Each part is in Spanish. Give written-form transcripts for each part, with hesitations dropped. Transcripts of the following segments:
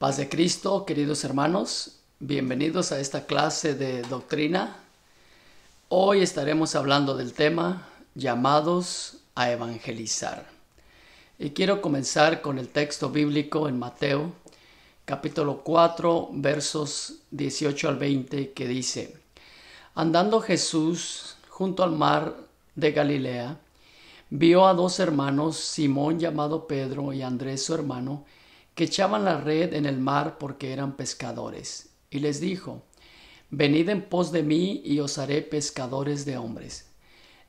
Paz de Cristo, queridos hermanos, bienvenidos a esta clase de doctrina. Hoy estaremos hablando del tema llamados a evangelizar. Y quiero comenzar con el texto bíblico en Mateo, capítulo 4, versos 18 al 20, que dice: Andando Jesús junto al mar de Galilea, vio a dos hermanos, Simón llamado Pedro y Andrés su hermano, que echaban la red en el mar porque eran pescadores. Y les dijo: Venid en pos de mí y os haré pescadores de hombres.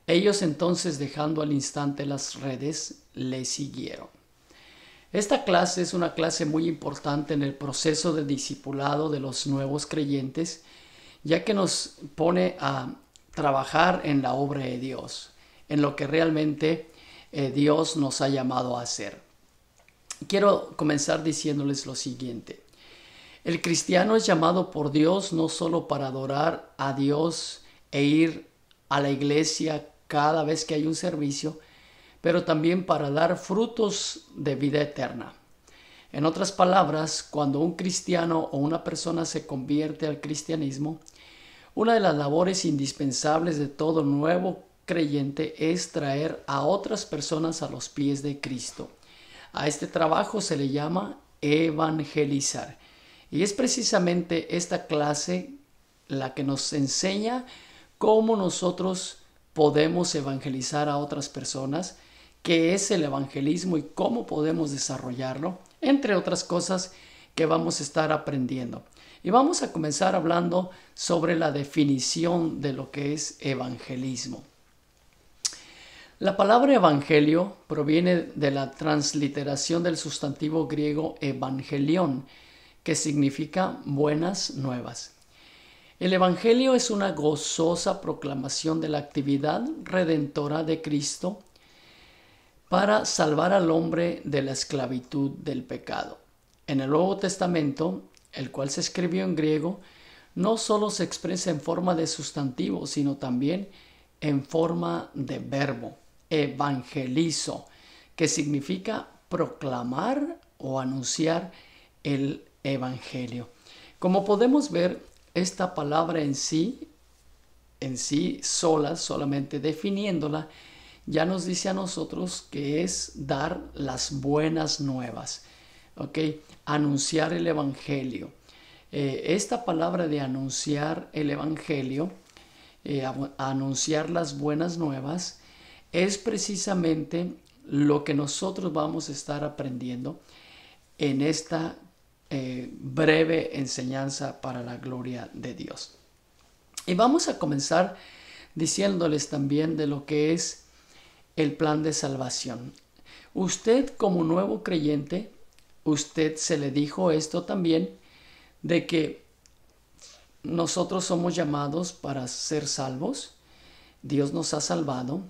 Ellos entonces, dejando al instante las redes, le siguieron. Esta clase es una clase muy importante en el proceso de discipulado de los nuevos creyentes, ya que nos pone a trabajar en la obra de Dios, en lo que realmente Dios nos ha llamado a hacer. Quiero comenzar diciéndoles lo siguiente. El cristiano es llamado por Dios no solo para adorar a Dios e ir a la iglesia cada vez que hay un servicio, pero también para dar frutos de vida eterna. En otras palabras, cuando un cristiano o una persona se convierte al cristianismo, una de las labores indispensables de todo nuevo creyente es traer a otras personas a los pies de Cristo. A este trabajo se le llama evangelizar. Y es precisamente esta clase la que nos enseña cómo nosotros podemos evangelizar a otras personas, qué es el evangelismo y cómo podemos desarrollarlo, entre otras cosas que vamos a estar aprendiendo. Y vamos a comenzar hablando sobre la definición de lo que es evangelismo. La palabra evangelio proviene de la transliteración del sustantivo griego evangelión, que significa buenas nuevas. El evangelio es una gozosa proclamación de la actividad redentora de Cristo para salvar al hombre de la esclavitud del pecado. En el Nuevo Testamento, el cual se escribió en griego, no solo se expresa en forma de sustantivo, sino también en forma de verbo. Evangelizo, que significa proclamar o anunciar el evangelio. Como podemos ver, esta palabra en sí sola, solamente definiéndola, ya nos dice a nosotros que es dar las buenas nuevas, ¿ok? Anunciar el evangelio. Esta palabra de anunciar el evangelio, anunciar las buenas nuevas, es precisamente lo que nosotros vamos a estar aprendiendo en esta breve enseñanza para la gloria de Dios. Y vamos a comenzar diciéndoles también de lo que es el plan de salvación. Usted, como nuevo creyente, usted se le dijo esto también, de que nosotros somos llamados para ser salvos. Dios nos ha salvado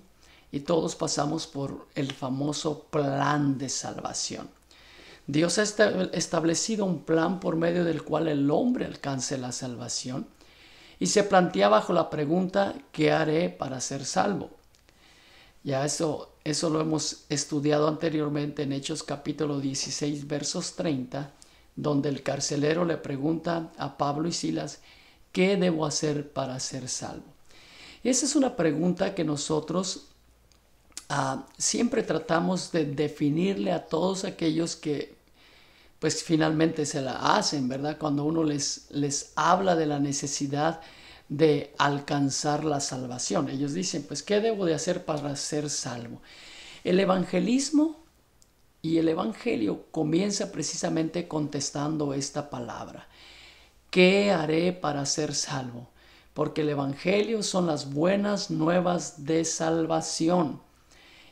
y todos pasamos por el famoso plan de salvación. Dios ha establecido un plan por medio del cual el hombre alcance la salvación y se plantea bajo la pregunta: ¿qué haré para ser salvo? Ya eso lo hemos estudiado anteriormente en Hechos capítulo 16 versos 30, donde el carcelero le pregunta a Pablo y Silas: ¿qué debo hacer para ser salvo? Y esa es una pregunta que nosotros siempre tratamos de definirle a todos aquellos que pues finalmente se la hacen, ¿verdad? Cuando uno les habla de la necesidad de alcanzar la salvación. Ellos dicen, pues, ¿qué debo de hacer para ser salvo? El evangelismo y el evangelio comienza precisamente contestando esta palabra: ¿qué haré para ser salvo? Porque el evangelio son las buenas nuevas de salvación.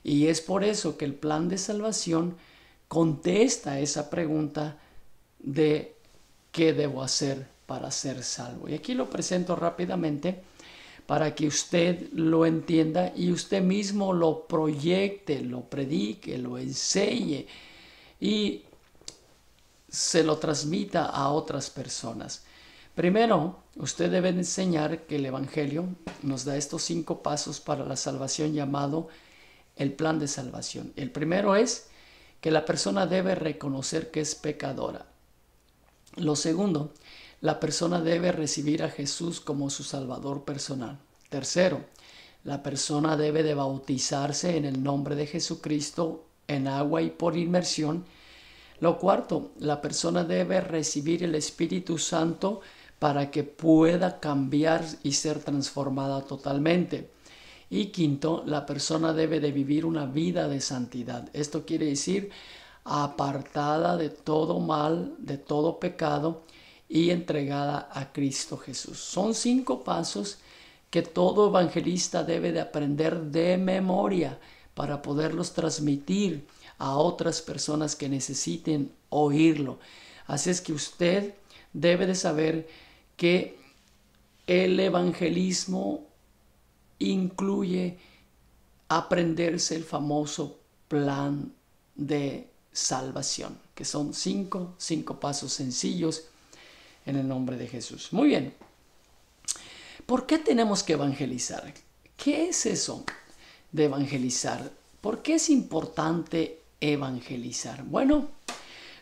Y es por eso que el plan de salvación contesta esa pregunta de ¿qué debo hacer para ser salvo? Y aquí lo presento rápidamente para que usted lo entienda y usted mismo lo proyecte, lo predique, lo enseñe y se lo transmita a otras personas. Primero, usted debe enseñar que el evangelio nos da estos 5 pasos para la salvación, llamado el plan de salvación. El primero es que la persona debe reconocer que es pecadora. Lo segundo, la persona debe recibir a Jesús como su Salvador personal. Tercero, la persona debe de bautizarse en el nombre de Jesucristo en agua y por inmersión. Lo cuarto, la persona debe recibir el Espíritu Santo para que pueda cambiar y ser transformada totalmente. Y quinto, la persona debe de vivir una vida de santidad. Esto quiere decir apartada de todo mal, de todo pecado y entregada a Cristo Jesús. Son 5 pasos que todo evangelista debe de aprender de memoria para poderlos transmitir a otras personas que necesiten oírlo. Así es que usted debe de saber que el evangelismo incluye aprenderse el famoso plan de salvación, que son cinco pasos sencillos en el nombre de Jesús. Muy bien. ¿Por qué tenemos que evangelizar? ¿Qué es eso de evangelizar? ¿Por qué es importante evangelizar? Bueno,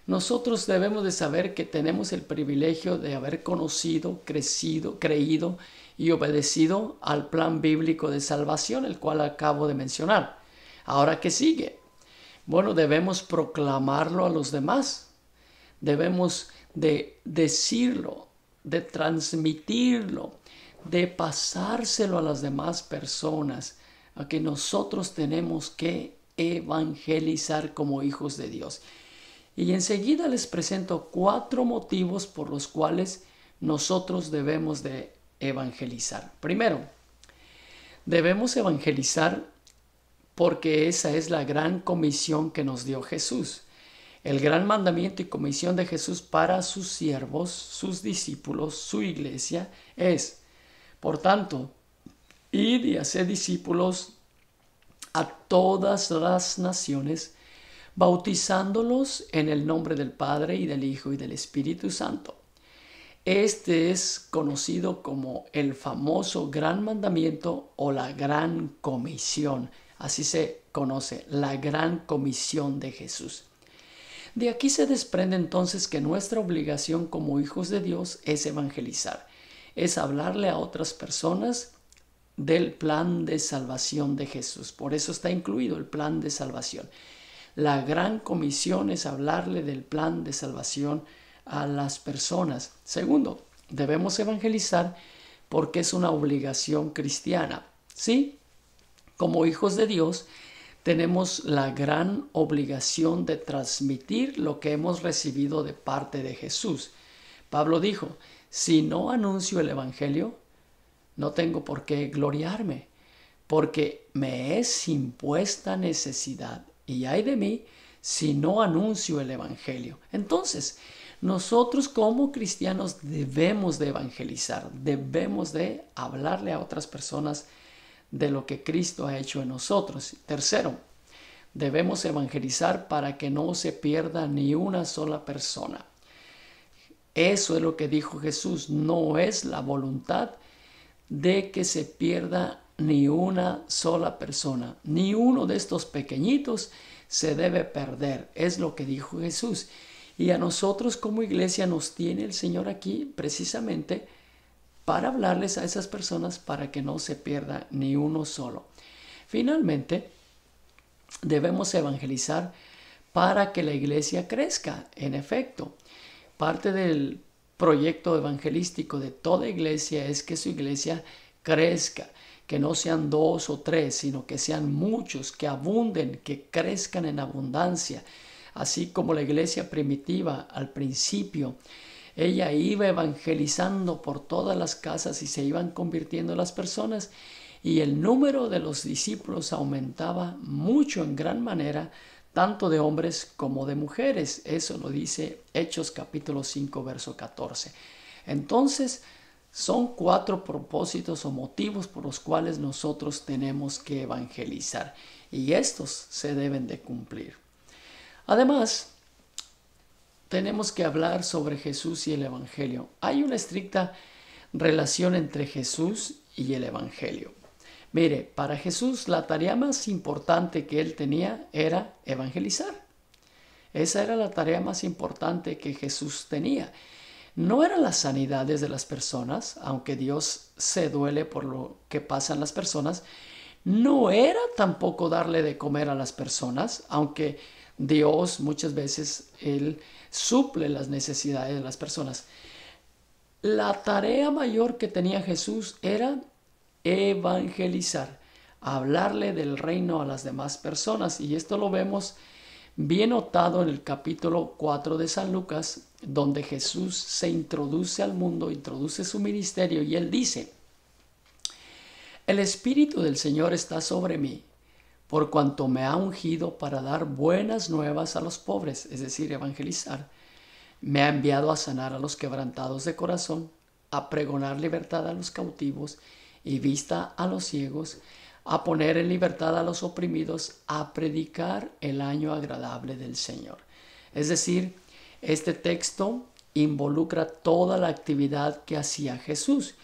nosotros debemos de saber que tenemos el privilegio de haber conocido, crecido, creído y obedecido al plan bíblico de salvación, el cual acabo de mencionar. Ahora, ¿qué sigue? Bueno, debemos proclamarlo a los demás. Debemos de decirlo, de transmitirlo, de pasárselo a las demás personas, a que nosotros tenemos que evangelizar como hijos de Dios. Y enseguida les presento 4 motivos por los cuales nosotros debemos de evangelizar. Primero, debemos evangelizar porque esa es la gran comisión que nos dio Jesús. El gran mandamiento y comisión de Jesús para sus siervos, sus discípulos, su iglesia es, por tanto, id y haced discípulos a todas las naciones, bautizándolos en el nombre del Padre y del Hijo y del Espíritu Santo. Este es conocido como el famoso gran mandamiento o la gran comisión. Así se conoce, la gran comisión de Jesús. De aquí se desprende entonces que nuestra obligación como hijos de Dios es evangelizar, es hablarle a otras personas del plan de salvación de Jesús. Por eso está incluido el plan de salvación. La gran comisión es hablarle del plan de salvación a las personas. Segundo, debemos evangelizar porque es una obligación cristiana. Sí, como hijos de Dios, tenemos la gran obligación de transmitir lo que hemos recibido de parte de Jesús. Pablo dijo, si no anuncio el evangelio, no tengo por qué gloriarme, porque me es impuesta necesidad. Y ay de mí si no anuncio el evangelio. Entonces, nosotros como cristianos debemos de evangelizar, debemos de hablarle a otras personas de lo que Cristo ha hecho en nosotros. Tercero, debemos evangelizar para que no se pierda ni una sola persona. Eso es lo que dijo Jesús, no es la voluntad de que se pierda ni una sola persona, ni uno de estos pequeñitos se debe perder, es lo que dijo Jesús. Y a nosotros como iglesia nos tiene el Señor aquí precisamente para hablarles a esas personas para que no se pierda ni uno solo. Finalmente, debemos evangelizar para que la iglesia crezca. En efecto, parte del proyecto evangelístico de toda iglesia es que su iglesia crezca, que no sean 2 o 3, sino que sean muchos, que abunden, que crezcan en abundancia. Así como la iglesia primitiva al principio, ella iba evangelizando por todas las casas y se iban convirtiendo las personas y el número de los discípulos aumentaba mucho en gran manera, tanto de hombres como de mujeres. Eso lo dice Hechos capítulo 5, verso 14. Entonces, son 4 propósitos o motivos por los cuales nosotros tenemos que evangelizar y estos se deben de cumplir. Además, tenemos que hablar sobre Jesús y el Evangelio. Hay una estricta relación entre Jesús y el Evangelio. Mire, para Jesús la tarea más importante que él tenía era evangelizar. Esa era la tarea más importante que Jesús tenía. no eran las sanidades de las personas, aunque Dios se duele por lo que pasan las personas. No era tampoco darle de comer a las personas, aunque Dios muchas veces Él suple las necesidades de las personas. La tarea mayor que tenía Jesús era evangelizar, hablarle del reino a las demás personas. Y esto lo vemos bien notado en el capítulo 4 de San Lucas, donde Jesús se introduce al mundo, introduce su ministerio y Él dice: el Espíritu del Señor está sobre mí, por cuanto me ha ungido para dar buenas nuevas a los pobres, es decir, evangelizar. Me ha enviado a sanar a los quebrantados de corazón, a pregonar libertad a los cautivos y vista a los ciegos, a poner en libertad a los oprimidos, a predicar el año agradable del Señor. Es decir, este texto involucra toda la actividad que hacía Jesús.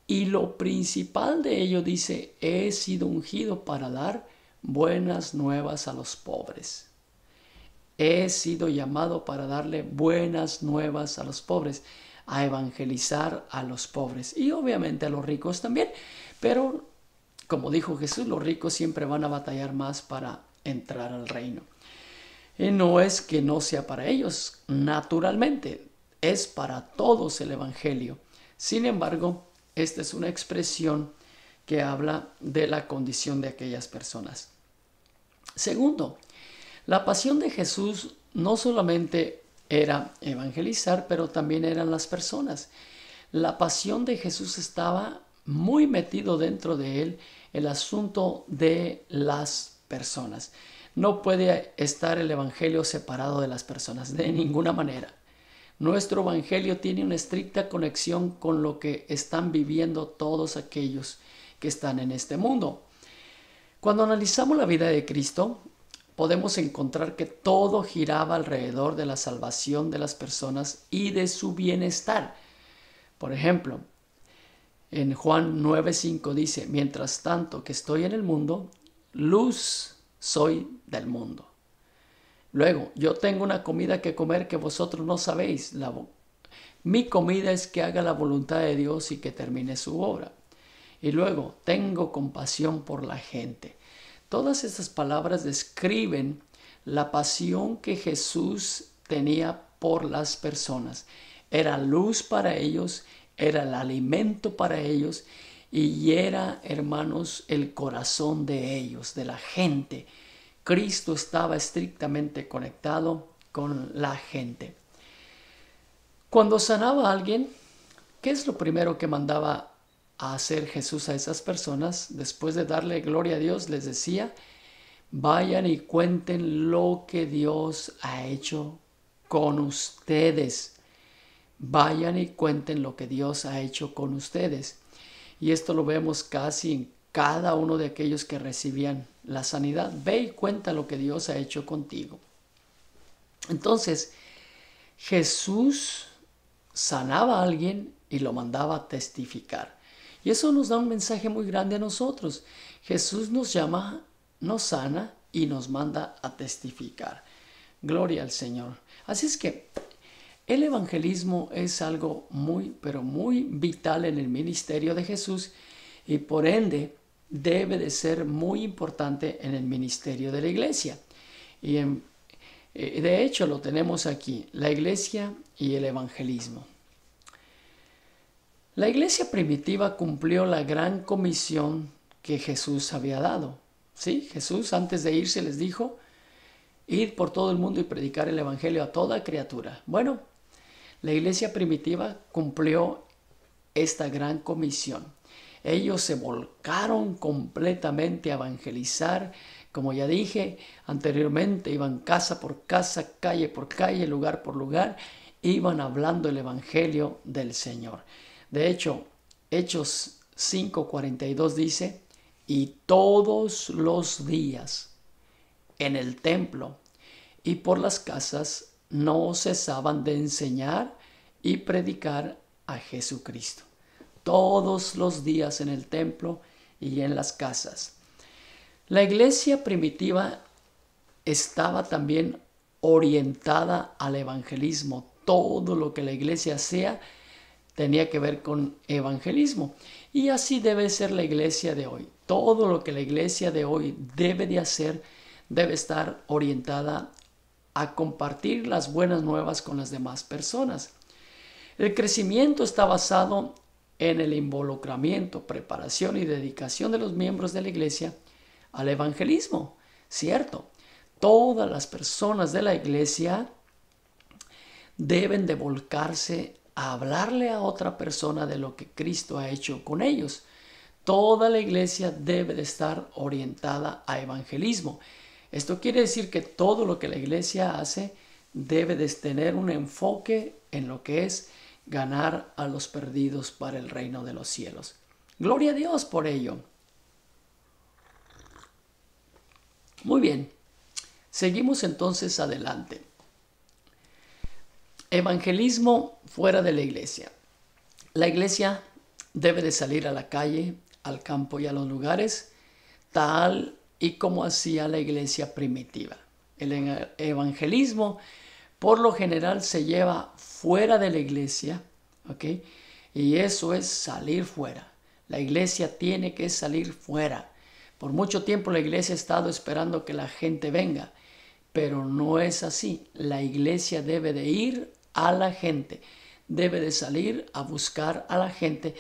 Y lo principal de ello dice: he sido ungido para dar buenas nuevas a los pobres. He sido llamado para darle buenas nuevas a los pobres, a evangelizar a los pobres y obviamente a los ricos también. Pero, como dijo Jesús, los ricos siempre van a batallar más para entrar al reino. Y no es que no sea para ellos, naturalmente, es para todos el evangelio. Sin embargo, esta es una expresión que habla de la condición de aquellas personas. Segundo, la pasión de Jesús no solamente era evangelizar, pero también eran las personas. La pasión de Jesús estaba muy metido dentro de él el asunto de las personas. No puede estar el evangelio separado de las personas, de ninguna manera. Nuestro evangelio tiene una estricta conexión con lo que están viviendo todos aquellos que están en este mundo. Cuando analizamos la vida de Cristo, podemos encontrar que todo giraba alrededor de la salvación de las personas y de su bienestar. Por ejemplo, en Juan 9:5 dice: mientras tanto que estoy en el mundo, luz soy del mundo. Luego, yo tengo una comida que comer que vosotros no sabéis. Mi comida es que haga la voluntad de Dios y que termine su obra. Y luego, tengo compasión por la gente. Todas estas palabras describen la pasión que Jesús tenía por las personas. Era luz para ellos, era el alimento para ellos y era, hermanos, el corazón de ellos, de la gente. Cristo estaba estrictamente conectado con la gente. Cuando sanaba a alguien, ¿qué es lo primero que mandaba a hacer Jesús a esas personas? Después de darle gloria a Dios, les decía: vayan y cuenten lo que Dios ha hecho con ustedes. Vayan y cuenten lo que Dios ha hecho con ustedes. Y esto lo vemos casi en cada uno de aquellos que recibían la sanidad. Ve y cuenta lo que Dios ha hecho contigo. Entonces, Jesús sanaba a alguien y lo mandaba a testificar. Y eso nos da un mensaje muy grande a nosotros. Jesús nos llama, nos sana y nos manda a testificar. Gloria al Señor. Así es que el evangelismo es algo muy, pero muy vital en el ministerio de Jesús y por ende debe de ser muy importante en el ministerio de la iglesia. Y de hecho lo tenemos aquí, la iglesia y el evangelismo. La iglesia primitiva cumplió la gran comisión que Jesús había dado. ¿Sí? Jesús antes de irse les dijo: id por todo el mundo y predicar el evangelio a toda criatura. Bueno, la iglesia primitiva cumplió esta gran comisión. Ellos se volcaron completamente a evangelizar. Como ya dije anteriormente, iban casa por casa, calle por calle, lugar por lugar, iban hablando el evangelio del Señor. De hecho, Hechos 5:42 dice: y todos los días en el templo y por las casas no cesaban de enseñar y predicar a Jesucristo. Todos los días en el templo y en las casas. La iglesia primitiva estaba también orientada al evangelismo. Todo lo que la iglesia hacía tenía que ver con evangelismo. Y así debe ser la iglesia de hoy. Todo lo que la iglesia de hoy debe de hacer debe estar orientada a compartir las buenas nuevas con las demás personas. El crecimiento está basado en el involucramiento, preparación y dedicación de los miembros de la iglesia al evangelismo. Cierto, todas las personas de la iglesia deben de volcarse a hablarle a otra persona de lo que Cristo ha hecho con ellos. Toda la iglesia debe de estar orientada a evangelismo. Esto quiere decir que todo lo que la iglesia hace debe de tener un enfoque en lo que es ganar a los perdidos para el reino de los cielos. Gloria a Dios por ello. Muy bien, seguimos entonces adelante. Evangelismo fuera de la iglesia. La iglesia debe de salir a la calle, al campo y a los lugares, tal y como hacía la iglesia primitiva. El evangelismo por lo general se lleva fuera de la iglesia, ¿ok? Y eso es salir fuera. La iglesia tiene que salir fuera. Por mucho tiempo la iglesia ha estado esperando que la gente venga, pero no es así. La iglesia debe de ir a la gente, debe de salir a buscar a la gente,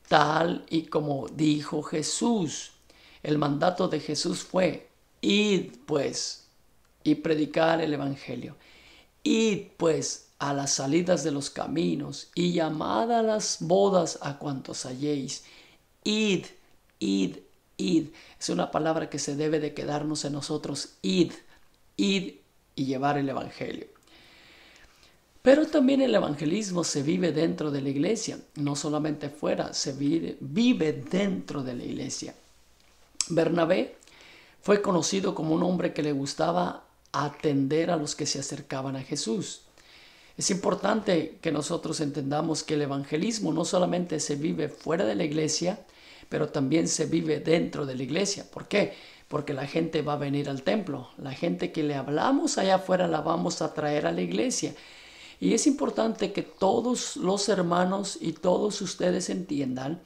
tal y como dijo Jesús. El mandato de Jesús fue: id pues y predicar el evangelio. Id pues a las salidas de los caminos y llamad a las bodas a cuantos halléis. Id, id, id. Es una palabra que se debe de quedarnos en nosotros. Id, id y llevar el evangelio. Pero también el evangelismo se vive dentro de la iglesia, no solamente fuera, se vive dentro de la iglesia. Bernabé fue conocido como un hombre que le gustaba atender a los que se acercaban a Jesús. Es importante que nosotros entendamos que el evangelismo no solamente se vive fuera de la iglesia, pero también se vive dentro de la iglesia. ¿Por qué? Porque la gente va a venir al templo. La gente que le hablamos allá afuera la vamos a traer a la iglesia. Y es importante que todos los hermanos y todos ustedes entiendan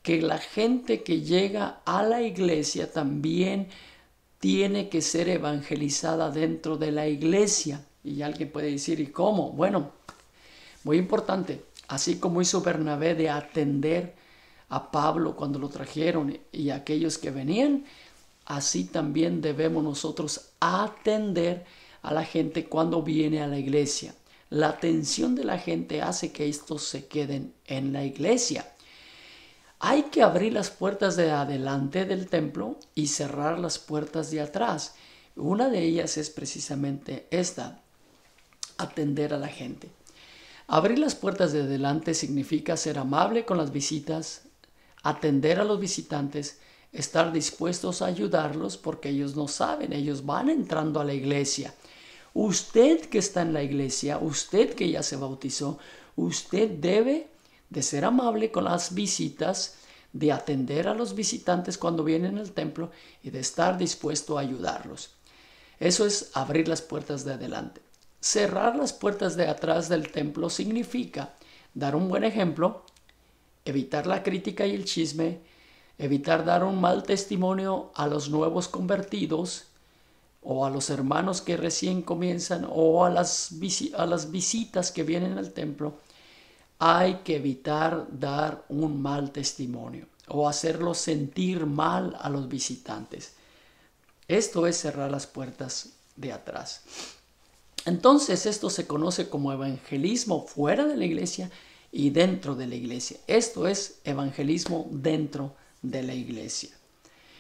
que la gente que llega a la iglesia también tiene que ser evangelizada dentro de la iglesia. Y alguien puede decir, ¿y cómo? Bueno, muy importante. Así como hizo Bernabé de atender a Pablo cuando lo trajeron y a aquellos que venían, así también debemos nosotros atender a la gente cuando viene a la iglesia. La atención de la gente hace que estos se queden en la iglesia. Hay que abrir las puertas de adelante del templo y cerrar las puertas de atrás. Una de ellas es precisamente esta: atender a la gente. Abrir las puertas de adelante significa ser amable con las visitas, atender a los visitantes, estar dispuestos a ayudarlos porque ellos no saben, ellos van entrando a la iglesia. Usted que está en la iglesia, usted que ya se bautizó, usted debe de ser amable con las visitas, de atender a los visitantes cuando vienen al templo y de estar dispuesto a ayudarlos. Eso es abrir las puertas de adelante. Cerrar las puertas de atrás del templo significa dar un buen ejemplo, evitar la crítica y el chisme, evitar dar un mal testimonio a los nuevos convertidos, o a los hermanos que recién comienzan, o a las visitas que vienen al templo. Hay que evitar dar un mal testimonio o hacerlos sentir mal a los visitantes. Esto es cerrar las puertas de atrás. Entonces esto se conoce como evangelismo fuera de la iglesia y dentro de la iglesia. Esto es evangelismo dentro de la iglesia.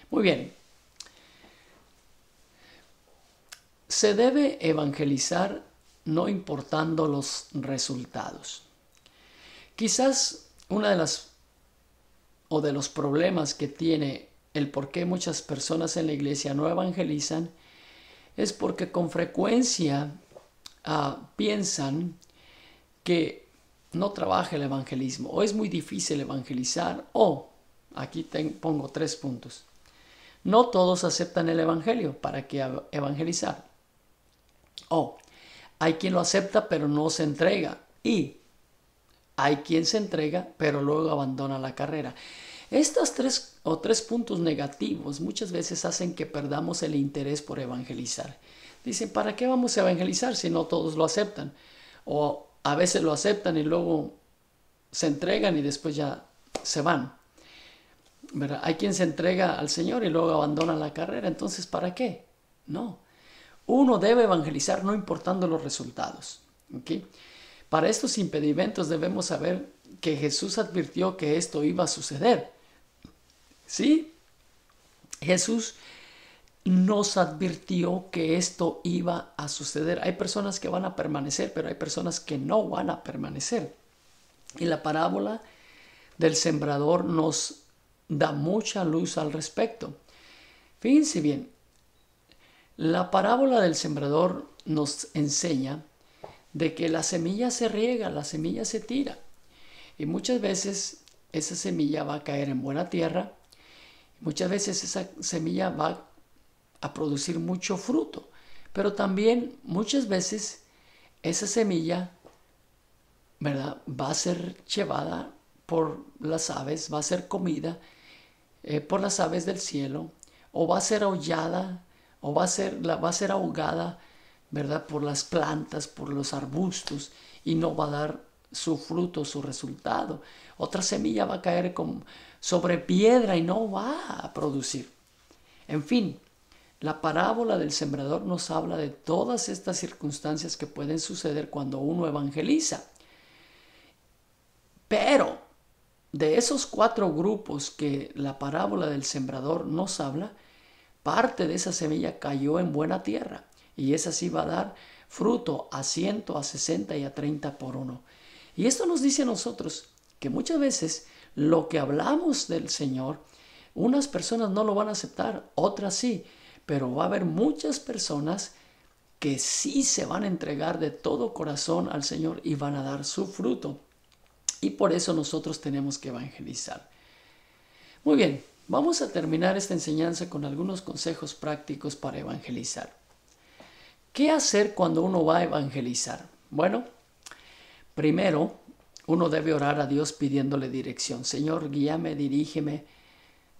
Muy bien. Se debe evangelizar no importando los resultados. Quizás una de los problemas que tiene el por qué muchas personas en la iglesia no evangelizan es porque con frecuencia piensan que no trabaja el evangelismo, o es muy difícil evangelizar, o aquí pongo 3 puntos. No todos aceptan el evangelio. ¿Para qué evangelizar? Hay quien lo acepta pero no se entrega. Y hay quien se entrega pero luego abandona la carrera. Estos tres puntos negativos muchas veces hacen que perdamos el interés por evangelizar. Dicen, ¿para qué vamos a evangelizar si no todos lo aceptan? O a veces lo aceptan y luego se entregan y después ya se van. ¿Verdad? Hay quien se entrega al Señor y luego abandona la carrera. Entonces, ¿para qué? No. Uno debe evangelizar no importando los resultados. ¿Okay? Para estos impedimentos debemos saber que Jesús advirtió que esto iba a suceder. ¿Sí? Jesús nos advirtió que esto iba a suceder. Hay personas que van a permanecer, pero hay personas que no van a permanecer. Y la parábola del sembrador nos da mucha luz al respecto. Fíjense bien, la parábola del sembrador nos enseña de que la semilla se riega, la semilla se tira. Y muchas veces esa semilla va a caer en buena tierra. Muchas veces esa semilla va a producir mucho fruto. Pero también muchas veces esa semilla, ¿verdad?, va a ser llevada por las aves, va a ser comida por las aves del cielo, o va a ser aullada, o va a ser ahogada, ¿verdad?, por las plantas, por los arbustos, y no va a dar su fruto, su resultado. Otra semilla va a caer sobre piedra y no va a producir. En fin, la parábola del sembrador nos habla de todas estas circunstancias que pueden suceder cuando uno evangeliza. Pero de esos 4 grupos que la parábola del sembrador nos habla, parte de esa semilla cayó en buena tierra, y esa sí va a dar fruto a 100, a 60 y a 30 por uno. Y esto nos dice a nosotros que muchas veces lo que hablamos del Señor, unas personas no lo van a aceptar, otras sí, pero va a haber muchas personas que sí se van a entregar de todo corazón al Señor y van a dar su fruto. Y por eso nosotros tenemos que evangelizar. Muy bien, vamos a terminar esta enseñanza con algunos consejos prácticos para evangelizar. ¿Qué hacer cuando uno va a evangelizar? Bueno, primero, uno debe orar a Dios pidiéndole dirección. Señor, guíame, dirígeme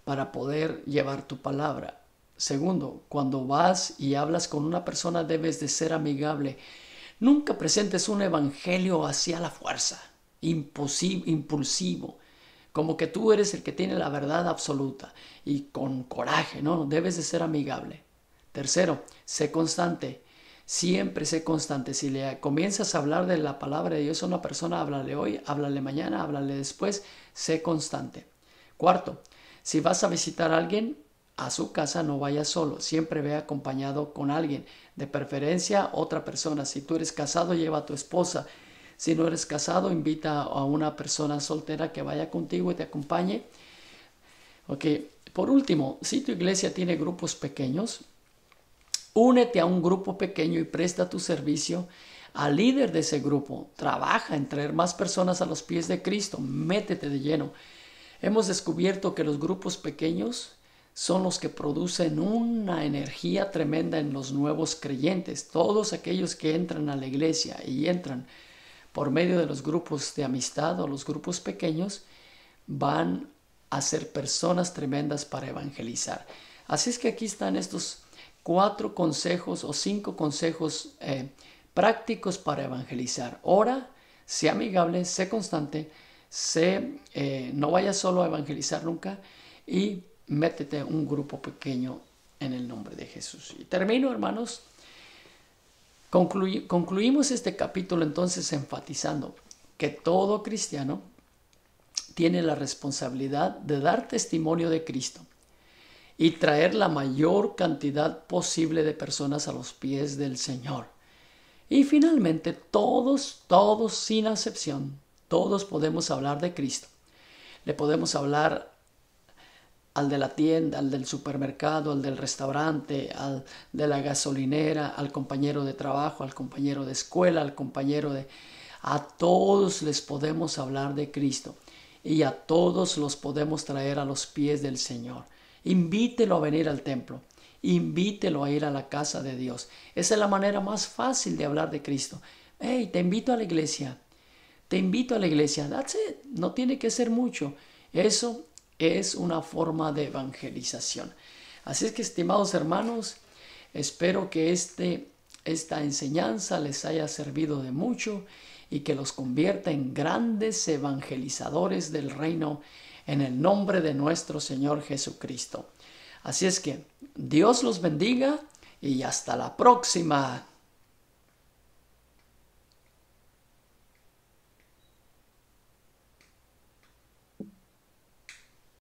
para poder llevar tu palabra. Segundo, cuando vas y hablas con una persona debes de ser amigable. Nunca presentes un evangelio hacia la fuerza, impulsivo, como que tú eres el que tiene la verdad absoluta y con coraje. No, debes de ser amigable. Tercero, sé constante. Siempre sé constante. Si le comienzas a hablar de la palabra de Dios a una persona, háblale hoy, háblale mañana, háblale después. Sé constante. Cuarto, si vas a visitar a alguien a su casa, no vayas solo. Siempre ve acompañado con alguien. De preferencia, otra persona. Si tú eres casado, lleva a tu esposa. Si no eres casado, invita a una persona soltera que vaya contigo y te acompañe. Ok. Por último, si tu iglesia tiene grupos pequeños, únete a un grupo pequeño y presta tu servicio al líder de ese grupo. Trabaja en traer más personas a los pies de Cristo. Métete de lleno. Hemos descubierto que los grupos pequeños son los que producen una energía tremenda en los nuevos creyentes. Todos aquellos que entran a la iglesia y entran por medio de los grupos de amistad o los grupos pequeños van a ser personas tremendas para evangelizar. Así es que aquí están estos 4 consejos o 5 consejos prácticos para evangelizar. Ora, sé amigable, sé constante, no vayas solo a evangelizar nunca y métete en un grupo pequeño en el nombre de Jesús. Y termino, hermanos. Concluimos este capítulo entonces enfatizando que todo cristiano tiene la responsabilidad de dar testimonio de Cristo y traer la mayor cantidad posible de personas a los pies del Señor. Y finalmente, todos sin excepción, todos podemos hablar de Cristo. Le podemos hablar al de la tienda, al del supermercado, al del restaurante, al de la gasolinera, al compañero de trabajo, al compañero de escuela, al compañero de... A todos les podemos hablar de Cristo y a todos los podemos traer a los pies del Señor. Invítelo a venir al templo, invítelo a ir a la casa de Dios. Esa es la manera más fácil de hablar de Cristo. Hey, te invito a la iglesia. Te invito a la iglesia. That's it. No tiene que ser mucho. Eso es una forma de evangelización. Así es que, estimados hermanos, espero que esta enseñanza les haya servido de mucho y que los convierta en grandes evangelizadores del reino en el nombre de nuestro Señor Jesucristo. Así es que Dios los bendiga y hasta la próxima.